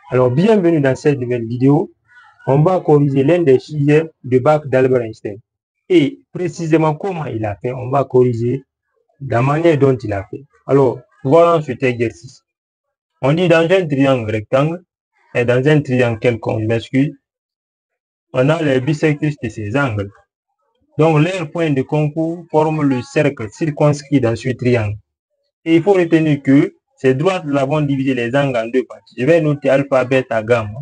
Alors, bienvenue dans cette nouvelle vidéo. On va corriger l'un des sujets de bac d'Albert Einstein. Et précisément comment il a fait, on va corriger la manière dont il a fait. Alors, voyons cet exercice. On dit dans un triangle rectangle et dans un triangle quelconque, je m'excuse, on a les bisectrices de ces angles. Donc, leurs points de concours forment le cercle circonscrit dans ce triangle. Et il faut retenir que ces droites là vont diviser les angles en deux parties. Je vais noter alpha, bêta, gamma.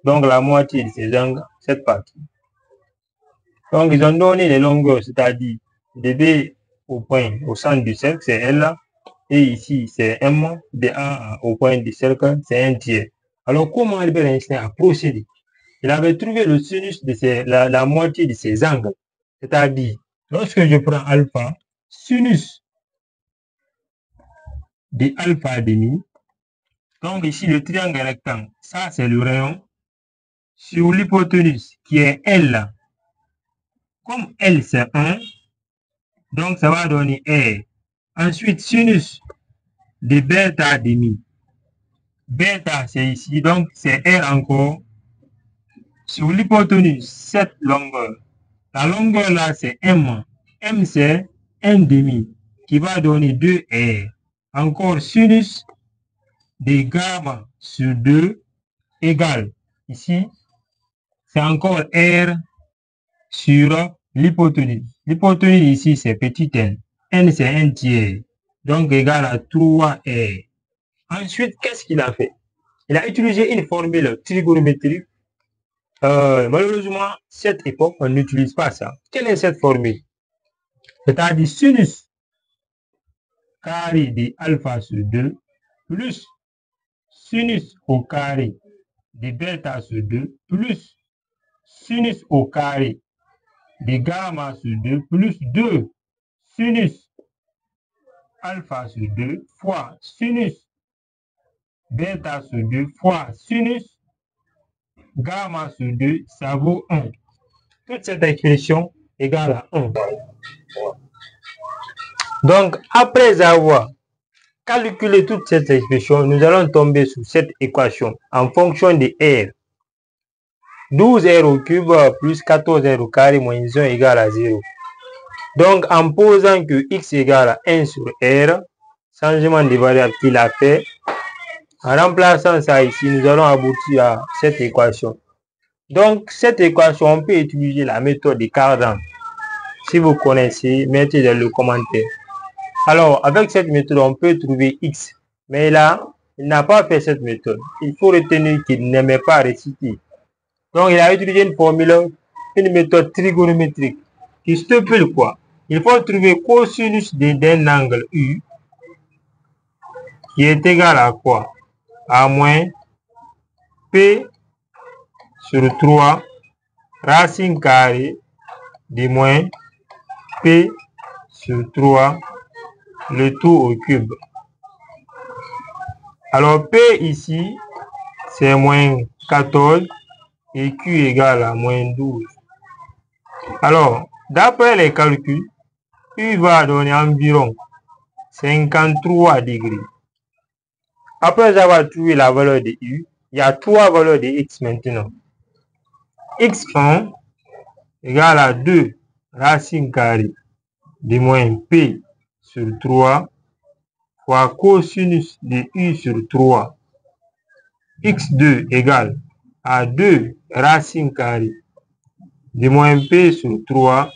Donc, la moitié de ces angles, cette partie. Donc, ils ont donné les longueurs, c'est-à-dire de B au centre du cercle, c'est L là. Et ici, c'est M, de A au point du cercle, c'est 1 tiers. Alors, comment Albert Einstein a procédé? Il avait trouvé le sinus de la moitié de ces angles. C'est-à-dire, lorsque je prends alpha, sinus de alpha demi, donc ici, le triangle rectangle, ça c'est le rayon, sur l'hypoténuse qui est L. Comme L c'est 1, donc ça va donner R. Ensuite, sinus de bêta demi. Bêta c'est ici, donc c'est R encore. Sur l'hypoténuse, cette longueur. La longueur là c'est M. M c'est 1 demi qui va donner 2R. Encore sinus de gamma sur 2 égale. Ici, c'est encore R sur l'hypoténuse. L'hypoténuse ici, c'est petit n. N, c'est 1 tiers. Donc, égal à 3R. Ensuite, qu'est-ce qu'il a fait? Il a utilisé une formule trigonométrique. Malheureusement, cette époque, on n'utilise pas ça. Quelle est cette formule? C'est-à-dire sinus carré de alpha sur 2 plus sinus au carré de bêta sur 2 plus sinus au carré de gamma sur 2 plus 2 sinus alpha sur 2 fois sinus bêta sur 2 fois sinus gamma sur 2, ça vaut 1. Toute cette expression égale à 1. Donc, après avoir calculé toute cette expression, nous allons tomber sur cette équation en fonction de R. 12R au cube plus 14R au carré moins 1 égale à 0. Donc, en posant que x égale à 1 sur R, changement de variable qu'il a fait, en remplaçant ça ici, nous allons aboutir à cette équation. Donc, cette équation, on peut utiliser la méthode de Cardan. Si vous connaissez, mettez dans le commentaire. Alors, avec cette méthode, on peut trouver x. Mais là, il n'a pas fait cette méthode. Il faut retenir qu'il n'aimait pas réciter. Donc, il a utilisé une formule, une méthode trigonométrique qui stipule quoi? Il faut trouver cosinus d'un angle U qui est égal à quoi? À moins P sur 3 racine carrée de moins P sur 3 le tout au cube. Alors P ici, c'est moins 14 et Q égale à moins 12. Alors, d'après les calculs, U va donner environ 53 degrés. Après avoir trouvé la valeur de U, il y a trois valeurs de X maintenant. X1 égale à 2 racine carrée de moins P sur 3 fois cosinus de U sur 3. X2 égale à 2 racine carrée de moins P sur 3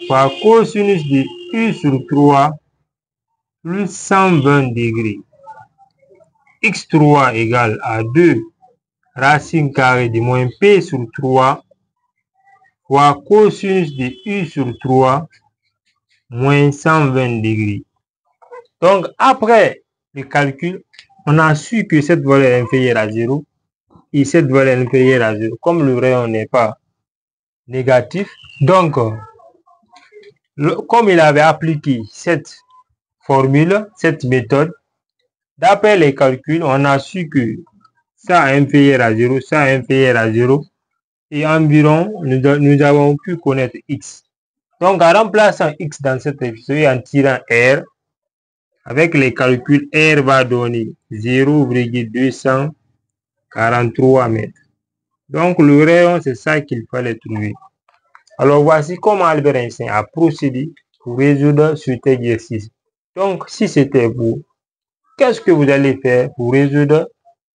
fois cosinus de U sur 3 plus 120 degrés. X3 égale à 2 racine carrée de moins P sur 3 fois cosinus de U sur 3 moins 120 degrés. Donc, après le calcul, on a su que cette valeur est inférieure à 0 et cette valeur est inférieure à 0. Comme le rayon n'est pas négatif, donc, comme il avait appliqué cette formule, cette méthode, d'après les calculs, on a su que ça est inférieur à 0, ça est inférieur à 0, et environ, nous avons pu connaître x. Donc, en remplaçant x dans cette expression et en tirant r, avec les calculs, r va donner 0,200 43 mètres. Donc, le rayon, c'est ça qu'il fallait trouver. Alors, voici comment Albert Einstein a procédé pour résoudre cet exercice. Donc, si c'était vous, qu'est-ce que vous allez faire pour résoudre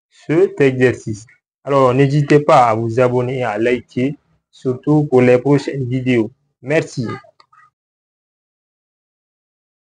cet exercice? Alors, n'hésitez pas à vous abonner et à liker, surtout pour les prochaines vidéos. Merci.